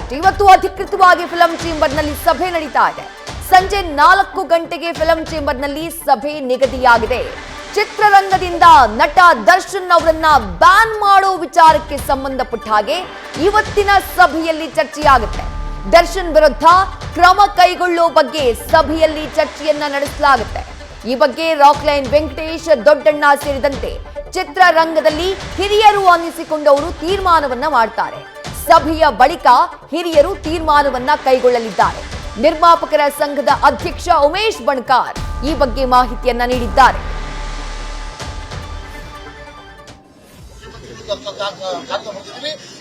Right, ಇವತ್ತು ಅಧಿಕೃತವಾಗಿ film ಚೇಂಬರ್ನಲ್ಲಿ ಸಭೆ ನಡೀತಾ ಇದೆ. ಸಂಜೆ 4 ಗಂಟೆಗೆ ಫಿಲಂ ಚೇಂಬರ್ನಲ್ಲಿ ಸಭೆ ನಿಗದಿಯಾಗಿದೆ. ಚಿತ್ರರಂಗದಿಂದ ನಟ ದರ್ಶನ್ ಅವರನ್ನ ಬ್ಯಾನ್ ಮಾಡೋ ವಿಚಾರಕ್ಕೆ ಸಂಬಂಧಪಟ್ಟ ಹಾಗೆ ಇವತ್ತಿನ ಸಭೆಯಲ್ಲಿ ಚರ್ಚೆಯಾಗುತ್ತೆ. ದರ್ಶನ್ ವಿರುದ್ಧ ಕ್ರಮ ಕೈಗೊಳ್ಳೋ ಬಗ್ಗೆ ಸಭೆಯಲ್ಲಿ ಚರ್ಚೆಯನ್ನ ನಡೆಸಲಾಗುತ್ತೆ. ಈ ಬಗ್ಗೆ ರಾಕ್ಲೈನ್ ವೆಂಕಟೇಶ್, ದೊಡ್ಡಣ್ಣ ಸೇರಿದಂತೆ ಚಿತ್ರರಂಗದಲ್ಲಿ ಹಿರಿಯರು ಅನ್ನಿಸಿಕೊಂಡವರು ತೀರ್ಮಾನವನ್ನ ಮಾಡ್ತಾರೆ. ಸಭೆಯ ಬಳಿಕ ಹಿರಿಯರು ತೀರ್ಮಾನವನ್ನ ಕೈಗೊಳ್ಳಲಿದ್ದಾರೆ. ನಿರ್ಮಾಪಕರ ಸಂಘದ ಅಧ್ಯಕ್ಷ ಉಮೇಶ್ ಬಣಕಾರ್ ಈ ಬಗ್ಗೆ ಮಾಹಿತಿಯನ್ನ ನೀಡಿದ್ದಾರೆ.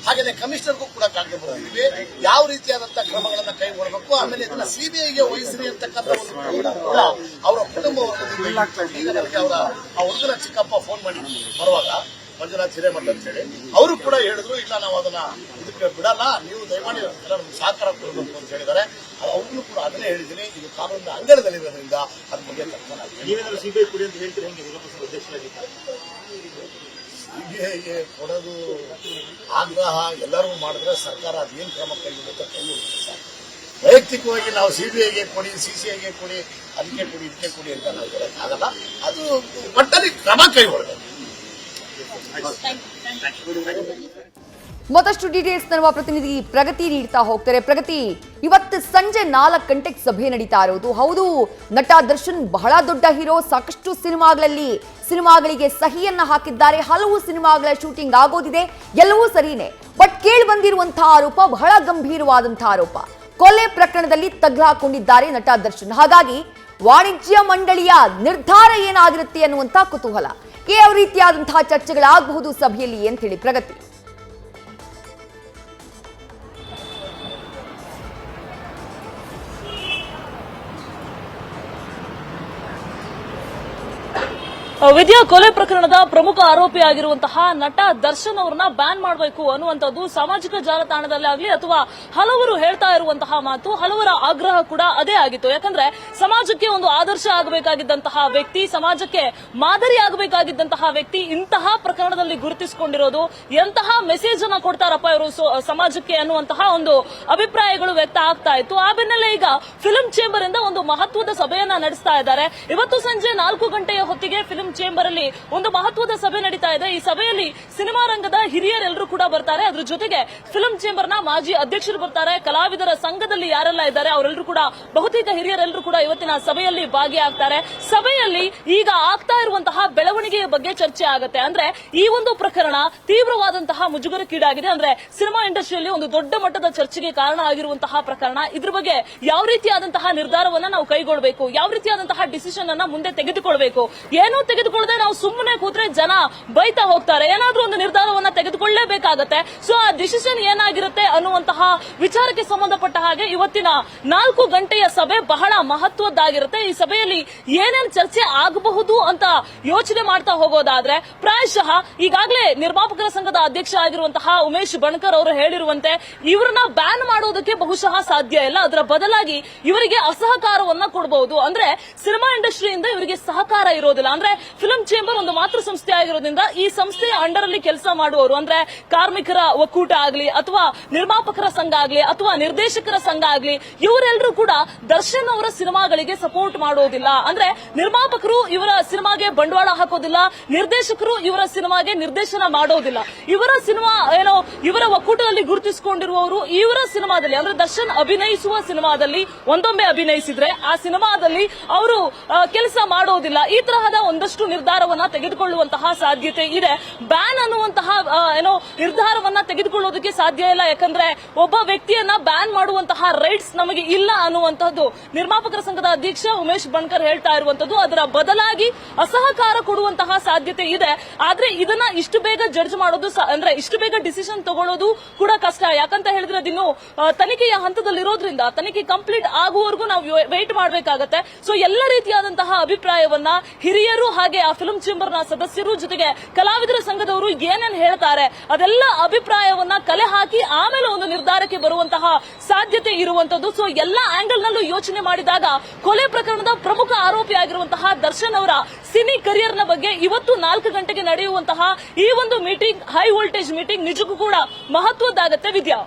ಹಾಗೆ ಕಮಿಷನರ್ಗೂ ಕೂಡ ಕಾಯ್ದೆ ಬರ್ತೀವಿ, ಯಾವ ರೀತಿಯಾದಂತಹ ಕ್ರಮಗಳನ್ನ ಕೈಗೊಳ್ಳಬೇಕು, ಆಮೇಲೆ ಇದನ್ನ ಸಿಬಿಐಗೆ ವಹಿಸ್ರಿ ಅಂತಕ್ಕಂಥ ಅವರ ಕುಟುಂಬ ವರ್ಗದಿಂದ ಈಗ ನನಗೆ ಅವರ ಆ ಹುಡುಗನ ಚಿಕ್ಕಪ್ಪ ಫೋನ್ ಮಾಡಿ ಬರುವಾಗ ಮಂಜುನಾಥ್ ಹಿರೇಮಠ ಅಂತ ಹೇಳಿ ಅವರು ಕೂಡ ಹೇಳಿದ್ರು, ಇಲ್ಲ ನಾವು ಅದನ್ನ ಇದಕ್ಕೆ ಬಿಡಲ್ಲ, ನೀವು ದಯಮಾಡಿ ನಮ್ಗೆ ಸಹಕಾರ ಕೊಡಬೇಕು ಅಂತ ಹೇಳಿದ್ದಾರೆ. ಅವ್ರಿಗೂ ಕೂಡ ಅದನ್ನೇ ಹೇಳಿದ್ದೀನಿ, ಇದು ಕಾನೂನಿನ ಅಂಗಡದಲ್ಲಿರೋದ್ರಿಂದ ಅದ್ರ ಬಗ್ಗೆ ಸಿಬಿಐ ಕೊಡಿ ಅಂತ ಹೇಳ್ತೀರಿ. ಸಿಬಿಐಗೆ ಕೊಡೋದು ಆಗ್ರಹ ಎಲ್ಲರೂ ಮಾಡಿದ್ರೆ ಸರ್ಕಾರ ಅದೇನು ಕ್ರಮ ಕೈಗೊಳ್ಳುತ್ತೆ ಕೈಗೊಳ್ಳುತ್ತೆ ಸರ್. ವೈಯಕ್ತಿಕವಾಗಿ ನಾವು ಸಿಬಿಐಗೆ ಕೊಡಿ, ಸಿಸಿಐಗೆ ಕೊಡಿ, ಅದಕ್ಕೆ ಕೊಡಿ, ಇದಕ್ಕೆ ಕೊಡಿ ಅಂತ ನಾವು ಹೇಳೋಕ್ಕಾಗಲ್ಲ. ಅದು ಒಟ್ಟಲ್ಲಿ ಕ್ರಮ ಕೈಗೊಳ್ಳಬೇಕು. ಮತ್ತಷ್ಟು ಡೀಟೇಲ್ಸ್ ನಮ್ಮ ಪ್ರತಿನಿಧಿ ಪ್ರಗತಿ ನೀಡ್ತಾ ಹೋಗ್ತಾರೆ. ಪ್ರಗತಿ, ಇವತ್ತು ಸಂಜೆ 4 ಗಂಟೆಗೆ ಸಭೆ ನಡೀತಾ ಇರೋದು. ಹೌದು, ನಟ ದರ್ಶನ್ ಬಹಳ ದೊಡ್ಡ ಹೀರೋ, ಸಾಕಷ್ಟು ಸಿನಿಮಾಗಳಿಗೆ ಸಹಿಯನ್ನ ಹಾಕಿದ್ದಾರೆ. ಹಲವು ಸಿನಿಮಾಗಳ ಶೂಟಿಂಗ್ ಆಗೋದಿದೆ, ಎಲ್ಲವೂ ಸರಿನೇ. ಬಟ್ ಕೇಳಿ ಬಂದಿರುವಂತಹ ಆರೋಪ ಬಹಳ ಗಂಭೀರವಾದಂತಹ ಆರೋಪ. ಕೊಲೆ ಪ್ರಕರಣದಲ್ಲಿ ತಗ್ಲಾಕೊಂಡಿದ್ದಾರೆ ನಟ ದರ್ಶನ್. ಹಾಗಾಗಿ ವಾಣಿಜ್ಯ ಮಂಡಳಿಯ ನಿರ್ಧಾರ ಏನಾಗಿರುತ್ತೆ ಅನ್ನುವಂತ ಕುತೂಹಲ. ಯಾವ ರೀತಿಯಾದಂತಹ ಚರ್ಚೆಗಳಾಗಬಹುದು ಸಭೆಯಲ್ಲಿ ಅಂತ ಹೇಳಿ ಪ್ರಗತಿ. ವಿದ್ಯಾ, ಕೊಲೆ ಪ್ರಕರಣದ ಪ್ರಮುಖ ಆರೋಪಿಯಾಗಿರುವಂತಹ ನಟ ದರ್ಶನ್ ಅವರನ್ನ ಬ್ಯಾನ್ ಮಾಡಬೇಕು ಅನ್ನುವಂಥದ್ದು ಸಾಮಾಜಿಕ ಜಾಲತಾಣದಲ್ಲಿ ಆಗಲಿ ಅಥವಾ ಹಲವರು ಹೇಳ್ತಾ ಇರುವಂತಹ ಮಾತು, ಹಲವರ ಆಗ್ರಹ ಕೂಡ ಅದೇ ಆಗಿತ್ತು. ಯಾಕಂದ್ರೆ ಸಮಾಜಕ್ಕೆ ಒಂದು ಆದರ್ಶ ಆಗಬೇಕಾಗಿದ್ದಂತಹ ವ್ಯಕ್ತಿ, ಸಮಾಜಕ್ಕೆ ಮಾದರಿ ಆಗಬೇಕಾಗಿದ್ದಂತಹ ವ್ಯಕ್ತಿ ಇಂತಹ ಪ್ರಕರಣದಲ್ಲಿ ಗುರುತಿಸಿಕೊಂಡಿರೋದು ಎಂತಹ ಮೆಸೇಜ್ ಅನ್ನ ಕೊಡ್ತಾರಪ್ಪ ಇವರು ಸಮಾಜಕ್ಕೆ ಅನ್ನುವಂತಹ ಒಂದು ಅಭಿಪ್ರಾಯಗಳು ವ್ಯಕ್ತ ಆಗ್ತಾ ಇತ್ತು. ಆ ಬೆನ್ನಲ್ಲೇ ಈಗ ಫಿಲ್ಮ್ ಚೇಂಬರ್ ಇಂದ ಒಂದು ಮಹತ್ವದ ಸಭೆಯನ್ನ ನಡೆಸ್ತಾ ಇದ್ದಾರೆ. ಇವತ್ತು ಸಂಜೆ 4 ಗಂಟೆಯ ಹೊತ್ತಿಗೆ ಫಿಲ್ಮ್ ಚೇಂಬರ್ ಅಲ್ಲಿ ಒಂದು ಮಹತ್ವದ ಸಭೆ ನಡೀತಾ ಇದೆ. ಈ ಸಭೆಯಲ್ಲಿ ಸಿನಿಮಾ ರಂಗದ ಹಿರಿಯರೆಲ್ಲರೂ ಕೂಡ ಬರ್ತಾರೆ. ಅದ್ರ ಜೊತೆಗೆ ಫಿಲ್ಮ್ ಚೇಂಬರ್ ನ ಮಾಜಿ ಅಧ್ಯಕ್ಷರು ಬರ್ತಾರೆ. ಕಲಾವಿದರ ಸಂಘದಲ್ಲಿ ಯಾರೆಲ್ಲ ಇದ್ದಾರೆ ಅವರೆಲ್ಲರೂ ಕೂಡ, ಬಹುತೇಕ ಹಿರಿಯರೆಲ್ಲರೂ ಕೂಡ ಇವತ್ತಿನ ಸಭೆಯಲ್ಲಿ ಭಾಗಿಯಾಗ್ತಾರೆ. ಸಭೆಯಲ್ಲಿ ಈಗ ಆಗ್ತಾ ಇರುವಂತಹ ಬೆಳವಣಿಗೆಯ ಬಗ್ಗೆ ಚರ್ಚೆ ಆಗುತ್ತೆ. ಅಂದ್ರೆ ಈ ಒಂದು ಪ್ರಕರಣ ತೀವ್ರವಾದಂತಹ ಮುಜುಗರಕ್ಕೀಡಾಗಿದೆ. ಅಂದ್ರೆ ಸಿನಿಮಾ ಇಂಡಸ್ಟ್ರಿಯಲ್ಲಿ ಒಂದು ದೊಡ್ಡ ಮಟ್ಟದ ಚರ್ಚೆಗೆ ಕಾರಣ ಆಗಿರುವಂತಹ ಪ್ರಕರಣ. ಇದ್ರ ಬಗ್ಗೆ ಯಾವ ರೀತಿಯಾದಂತಹ ನಿರ್ಧಾರವನ್ನ ನಾವು ಕೈಗೊಳ್ಳಬೇಕು, ಯಾವ ರೀತಿಯಾದಂತಹ ಡಿಸಿಷನ್ ಅನ್ನ ಮುಂದೆ ತೆಗೆದುಕೊಳ್ಬೇಕು, ಏನೂ ತೆಗೆದುಕೊಳ್ಳದೆ ನಾವು ಸುಮ್ಮನೆ ಕೂತ್ರೆ ಜನ ಬೈತಾ ಹೋಗ್ತಾರೆ. ಏನಾದ್ರೂ ಒಂದು ನಿರ್ಧಾರವನ್ನ ತೆಗೆದುಕೊಳ್ಳಲೇಬೇಕಾಗತ್ತೆ. ಸೊ ಆ ಡಿಸಿಷನ್ ಏನಾಗಿರುತ್ತೆ ಅನ್ನುವಂತಹ ವಿಚಾರಕ್ಕೆ ಸಂಬಂಧಪಟ್ಟ ಹಾಗೆ ಇವತ್ತಿನ 4 ಗಂಟೆಯ ಸಭೆ ಬಹಳ ಮಹತ್ವದ್ದಾಗಿರುತ್ತೆ. ಈ ಸಭೆಯಲ್ಲಿ ಏನೇನು ಚರ್ಚೆ ಆಗಬಹುದು ಅಂತ ಯೋಚನೆ ಮಾಡ್ತಾ ಹೋಗೋದಾದ್ರೆ, ಪ್ರಾಯಶಃ ಈಗಾಗಲೇ ನಿರ್ಮಾಪಕರ ಸಂಘದ ಅಧ್ಯಕ್ಷ ಆಗಿರುವಂತಹ ಉಮೇಶ್ ಬಣಕಾರ್ ಅವರು ಹೇಳಿರುವಂತೆ ಇವರನ್ನ ಬ್ಯಾನ್ ಮಾಡೋದಕ್ಕೆ ಬಹುಶಃ ಸಾಧ್ಯ ಇಲ್ಲ. ಅದರ ಬದಲಾಗಿ ಇವರಿಗೆ ಅಸಹಕಾರವನ್ನ ಕೊಡಬಹುದು. ಅಂದ್ರೆ ಸಿನಿಮಾ ಇಂಡಸ್ಟ್ರಿಯಿಂದ ಇವರಿಗೆ ಸಹಕಾರ ಇರೋದಿಲ್ಲ. ಅಂದ್ರೆ ಫಿಲ್ಮ್ ಚೇಂಬರ್ ಒಂದು ಮಾತೃ ಸಂಸ್ಥೆ ಆಗಿರೋದ್ರಿಂದ ಈ ಸಂಸ್ಥೆಯ ಅಂಡರ್ ಅಲ್ಲಿ ಕೆಲಸ ಮಾಡುವವರು, ಅಂದ್ರೆ ಕಾರ್ಮಿಕರ ಒಕ್ಕೂಟ ಆಗ್ಲಿ ಅಥವಾ ನಿರ್ಮಾಪಕರ ಸಂಘ ಆಗ್ಲಿ ಅಥವಾ ನಿರ್ದೇಶಕರ ಸಂಘ ಆಗ್ಲಿ, ಇವರೆಲ್ಲರೂ ಕೂಡ ದರ್ಶನ್ ಅವರ ಸಿನಿಮಾಗಳಿಗೆ ಸಪೋರ್ಟ್ ಮಾಡೋದಿಲ್ಲ. ಅಂದ್ರೆ ನಿರ್ಮಾಪಕರು ಇವರ ಸಿನಿಮಾಗೆ ಬಂಡವಾಳ ಹಾಕೋದಿಲ್ಲ, ನಿರ್ದೇಶಕರು ಇವರ ಸಿನಿಮಾಗೆ ನಿರ್ದೇಶನ ಮಾಡೋದಿಲ್ಲ. ಇವರ ಸಿನಿಮಾ ಇವರ ಒಕ್ಕೂಟದಲ್ಲಿ ಗುರುತಿಸಿಕೊಂಡಿರುವವರು ಇವರ ಸಿನಿಮಾದಲ್ಲಿ, ಅಂದ್ರೆ ದರ್ಶನ್ ಅಭಿನಯಿಸುವ ಸಿನಿಮಾದಲ್ಲಿ ಒಂದೊಮ್ಮೆ ಅಭಿನಯಿಸಿದ್ರೆ ಆ ಸಿನಿಮಾದಲ್ಲಿ ಅವರು ಕೆಲಸ ಮಾಡೋದಿಲ್ಲ. ಈ ತರಹದ ಒಂದಷ್ಟು ನಿರ್ಧಾರವನ್ನ ತೆಗೆದುಕೊಳ್ಳುವಂತಹ ಸಾಧ್ಯತೆ ಇದೆ. ಬ್ಯಾನ್ ಅನ್ನುವಂತಹ ನಿರ್ಧಾರವನ್ನ ತೆಗೆದುಕೊಳ್ಳೋದಕ್ಕೆ ಸಾಧ್ಯ ಇಲ್ಲ. ಯಾಕಂದ್ರೆ ಒಬ್ಬ ವ್ಯಕ್ತಿಯನ್ನ ಬ್ಯಾನ್ ಮಾಡುವಂತಹ ರೈಟ್ಸ್ ನಮಗೆ ಇಲ್ಲ ಅನ್ನುವಂತಹದ್ದು ನಿರ್ಮಾಪಕರ ಸಂಘದ ಅಧ್ಯಕ್ಷ ಉಮೇಶ್ ಬಣಕಾರ್ ಹೇಳ್ತಾ ಇರುವಂತದ್ದು. ಅದರ ಬದಲಾಗಿ ಅಸಹಕಾರ ಕೊಡುವಂತಹ ಸಾಧ್ಯತೆ ಇದೆ. ಆದ್ರೆ ಇದನ್ನ ಇಷ್ಟು ಬೇಗ ಜಡ್ಜ್ ಮಾಡೋದು, ಅಂದ್ರೆ ಇಷ್ಟು ಬೇಗ ಡಿಸಿಷನ್ ತಗೊಳ್ಳೋದು ಕೂಡ ಕಷ್ಟ. ಯಾಕಂತ ಹೇಳಿದ್ರೆ ಅದಿನ್ನು ತನಿಖೆಯ ಹಂತದಲ್ಲಿರೋದ್ರಿಂದ ತನಿಖೆ ಕಂಪ್ಲೀಟ್ ಆಗುವವರೆಗೂ ನಾವು ವೇಟ್ ಮಾಡಬೇಕಾಗತ್ತೆ. ಸೊ ಎಲ್ಲ ರೀತಿಯಾದಂತಹ ಅಭಿಪ್ರಾಯವನ್ನ ಹಿರಿಯರು ಹಾಗೆ ಆ ಫಿಲ್ಮ್ ಚೇಂಬರ್ ನ ಸದಸ್ಯರು ಜೊತೆಗೆ ಕಲಾವಿದರ ಸಂಘದವರು ಏನೇನು ಹೇಳ್ತಾರೆ ಅದೆಲ್ಲ ಅಭಿಪ್ರಾಯವನ್ನ ಕಲೆ ಹಾಕಿ ಆಮೇಲೆ ಒಂದು ನಿರ್ಧಾರಕ್ಕೆ ಬರುವಂತಹ ಸಾಧ್ಯತೆ ಇರುವಂತದ್ದು. ಸೊ ಎಲ್ಲ ಆಂಗಲ್ ನಲ್ಲೂ ಯೋಚನೆ ಮಾಡಿದಾಗ ಕೊಲೆ ಪ್ರಕರಣದ ಪ್ರಮುಖ ಆರೋಪಿಯಾಗಿರುವಂತಹ ದರ್ಶನ್ ಅವರ ಸಿನಿ ಕರಿಯರ್ ನ ಬಗ್ಗೆ ಇವತ್ತು 4 ಗಂಟೆಗೆ ನಡೆಯುವಂತಹ ಈ ಒಂದು ಮೀಟಿಂಗ್, ಹೈ ವೋಲ್ಟೇಜ್ ಮೀಟಿಂಗ್ ನಿಜಕ್ಕೂ ಕೂಡ ಮಹತ್ವದ್ದಾಗತ್ತೆ ವಿದ್ಯಾ.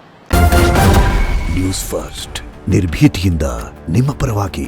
ನ್ಯೂಸ್ ಫಸ್ಟ್ ನಿರ್ಭೀತಿಯಿಂದ ನಿಮ್ಮ ಪರವಾಗಿ.